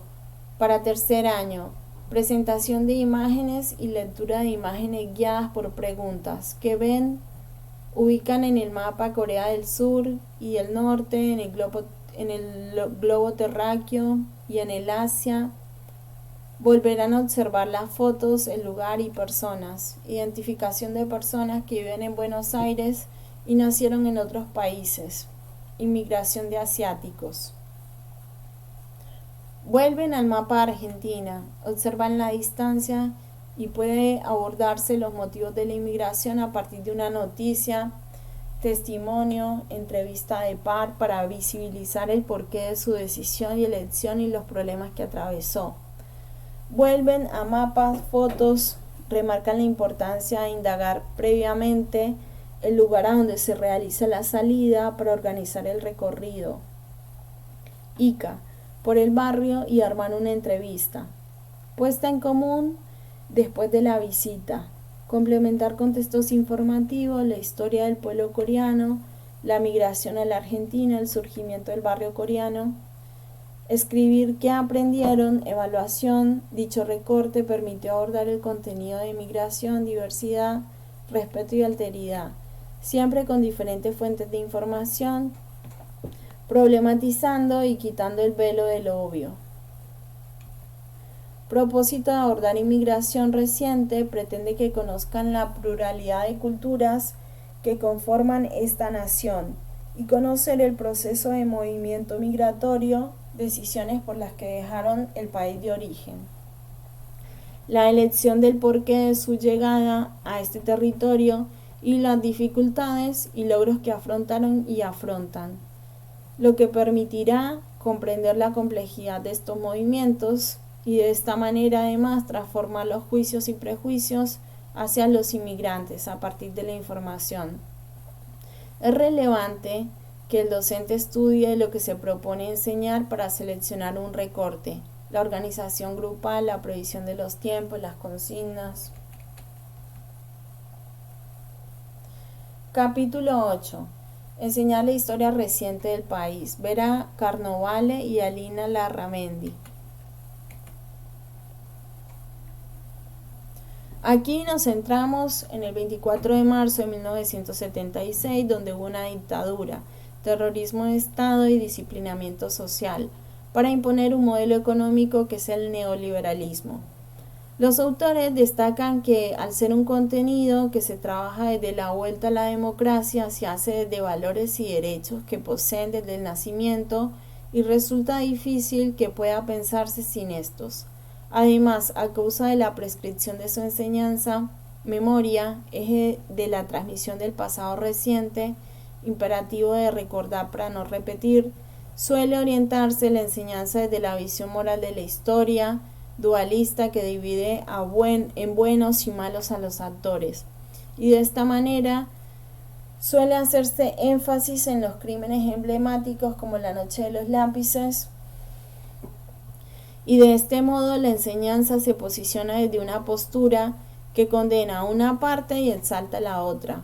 para tercer año, presentación de imágenes y lectura de imágenes guiadas por preguntas que ubican en el mapa Corea del Sur y el Norte, en el globo terráqueo y en el Asia. Volverán a observar las fotos, el lugar y personas. Identificación de personas que viven en Buenos Aires y nacieron en otros países. Inmigración de asiáticos. Vuelven al mapa de Argentina, observan la distancia y puede abordarse los motivos de la inmigración a partir de una noticia, testimonio, entrevista de par para visibilizar el porqué de su decisión y elección y los problemas que atravesó. Vuelven a mapas, fotos, remarcan la importancia de indagar previamente el lugar a donde se realiza la salida para organizar el recorrido. ICA, por el barrio y arman una entrevista. Puesta en común después de la visita. Complementar con textos informativos la historia del pueblo coreano, la migración a la Argentina, el surgimiento del barrio coreano. Escribir qué aprendieron, evaluación. Dicho recorte permitió abordar el contenido de migración, diversidad, respeto y alteridad, siempre con diferentes fuentes de información, problematizando y quitando el velo de lo obvio. Propósito de abordar inmigración reciente: pretende que conozcan la pluralidad de culturas que conforman esta nación y conocer el proceso de movimiento migratorio, decisiones por las que dejaron el país de origen. La elección del porqué de su llegada a este territorio y las dificultades y logros que afrontaron y afrontan, lo que permitirá comprender la complejidad de estos movimientos y de esta manera además transformar los juicios y prejuicios hacia los inmigrantes a partir de la información. Es relevante que el docente estudie lo que se propone enseñar para seleccionar un recorte, la organización grupal, la previsión de los tiempos, las consignas. Capítulo 8. Enseñar la historia reciente del país. Vera Carnovale y Alina Larramendi. Aquí nos centramos en el 24 de marzo de 1976, donde hubo una dictadura, terrorismo de Estado y disciplinamiento social, para imponer un modelo económico que es el neoliberalismo. Los autores destacan que al ser un contenido que se trabaja desde la vuelta a la democracia, se hace desde valores y derechos que poseen desde el nacimiento y resulta difícil que pueda pensarse sin estos. Además, a causa de la prescripción de su enseñanza, memoria, eje de la transmisión del pasado reciente, imperativo de recordar para no repetir, suele orientarse la enseñanza desde la visión moral de la historia, dualista que divide en buenos y malos a los actores, y de esta manera suele hacerse énfasis en los crímenes emblemáticos como la Noche de los Lápices, y de este modo la enseñanza se posiciona desde una postura que condena a una parte y exalta a la otra,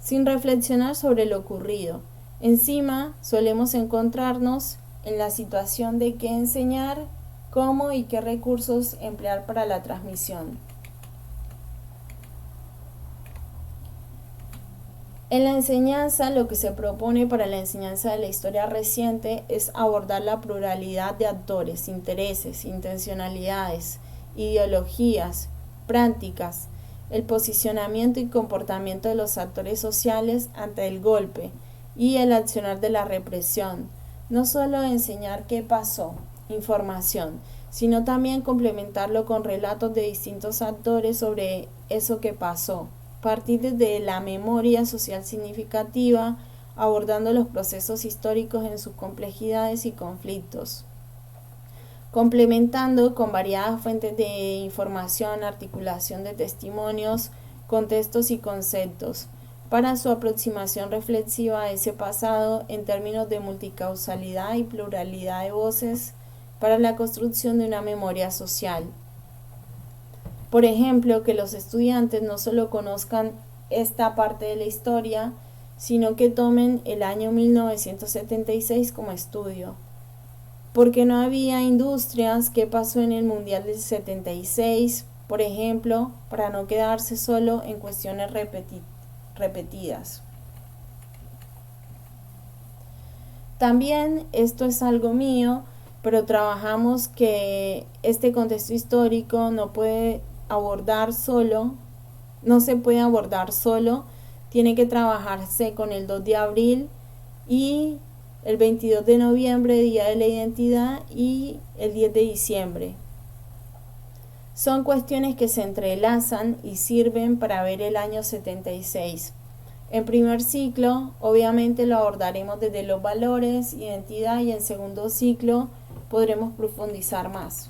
sin reflexionar sobre lo ocurrido. Encima, solemos encontrarnos en la situación de qué enseñar, cómo y qué recursos emplear para la transmisión. En la enseñanza, lo que se propone para la enseñanza de la historia reciente es abordar la pluralidad de actores, intereses, intencionalidades, ideologías, prácticas, el posicionamiento y comportamiento de los actores sociales ante el golpe y el accionar de la represión. No solo enseñar qué pasó, información, sino también complementarlo con relatos de distintos actores sobre eso que pasó. Partir desde la memoria social significativa, abordando los procesos históricos en sus complejidades y conflictos, complementando con variadas fuentes de información, articulación de testimonios, contextos y conceptos, para su aproximación reflexiva a ese pasado en términos de multicausalidad y pluralidad de voces para la construcción de una memoria social. Por ejemplo, que los estudiantes no solo conozcan esta parte de la historia, sino que tomen el año 1976 como estudio. Porque no había industrias, qué pasó en el Mundial del 76, por ejemplo, para no quedarse solo en cuestiones repetidas. También esto es algo mío, pero trabajamos que este contexto histórico no se puede abordar solo, tiene que trabajarse con el 2 de abril y el 22 de noviembre, Día de la Identidad, y el 10 de diciembre. Son cuestiones que se entrelazan y sirven para ver el año 76. En primer ciclo, obviamente lo abordaremos desde los valores, identidad, y en segundo ciclo podremos profundizar más.